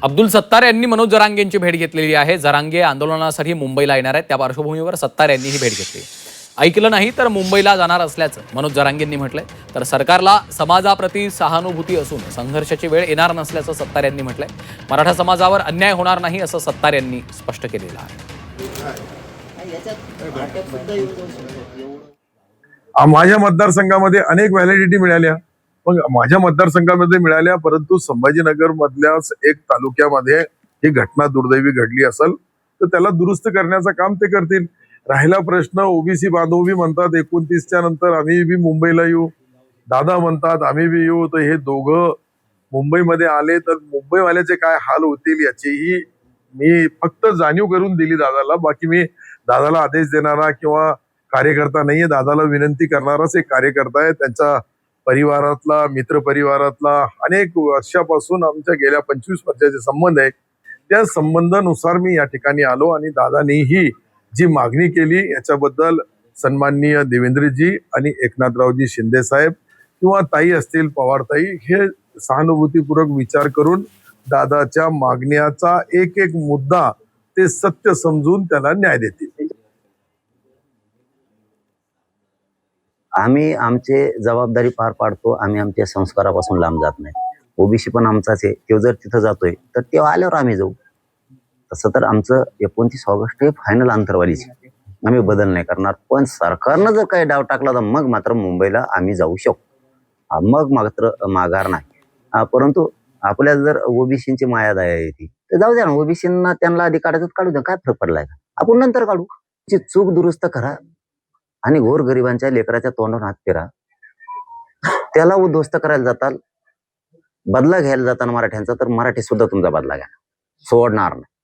अब्दुल सत्तार यांनी मनोज जरांगेंची भेट घेतलेली आहे। जरांगे आंदोलनासाठी मुंबईला येणार आहेत। त्या पार्श्वभूमीवर सत्तार यांनी ही भेट घेतली। ऐकलं नाही तर मुंबईला जाणार असल्याचं मनोज जरांगेंनी म्हटलंय। तर सरकारला समाजाप्रती सहानुभूती असून संघर्षाची वेळ येणार नसल्याचं सत्तार यांनी म्हटलंय। मराठा समाजावर अन्याय होणार नाही असं सत्तार यांनी स्पष्ट केलेलं आहे। माझ्या मतदारसंघामध्ये अनेक व्हॅलिडिटी मिळाल्या, पण माझ्या मतदारसंघामध्ये मिळाल्या, परंतु संभाजीनगर मधल्या एक तालुक्यामध्ये ही घटना दुर्दैवी घडली असेल तर त्याला दुरुस्त करण्याचं काम ते करतील। राहिला प्रश्न ओबीसी बांधव बी म्हणतात 29च्या नंतर आम्ही बी मुंबईला येऊ, दादा म्हणतात आम्ही बी येऊ, तर हे दोघं मुंबईमध्ये आले तर मुंबईवाल्याचे काय हाल होतील याचीही मी फक्त जाणीव करून दिली दादाला। बाकी मी दादाला आदेश देणारा किंवा कार्यकर्ता नाहीये, दादाला विनंती करणाराच एक कार्यकर्ता आहे। त्यांच्या परिवारातला, मित्र परिवारातला अनेक वर्षापासून आमच्या गेल्या 25 वर्षाचे संबंध आहे। त्या संबंधानुसार मी या ठिकाणी आलो आणि दादानीही जी मागणी केली याच्याबद्दल सन्माननीय देवेंद्रजी आणि एकनाथरावजी शिंदे साहेब किंवा ताई असतील पवार ताई, हे सहानुभूतीपूर्वक विचार करून दादाच्या मागण्याचा एक एक मुद्दा ते सत्य समजून त्याला न्याय देतील। आम्ही आमचे जबाबदारी पार पाडतो, आम्ही आमच्या संस्कारापासून लांब जात नाही। ओबीसी पण आमचाच आहे, तो जर तिथं जातोय तर तेव्हा आल्यावर आम्ही जाऊ। तसं तर आमचं 29 ऑगस्ट हे फायनल अंतरवालीच, आम्ही बदल नाही करणार। पण सरकारनं जर काही डाव टाकला तर मग मात्र मुंबईला आम्ही जाऊ शकतो, मग मात्र माघार नाही। परंतु आपल्या जर ओबीसीची माया दया येते तर जाऊ द्या ना, ओबीसींना त्यांना अधिकारातच काढू द्या, काय फरक पडलाय का? आपण नंतर काढू। चूक दुरुस्त करा आणि गोरगरिबांच्या लेकराच्या तोंडावर हात फिरा। त्याला उद्ध्वस्त करायला जाताल, बदला घ्यायला जाताना मराठ्यांचा, तर मराठी सुद्धा तुमचा बदला घ्या, सोडणार नाही।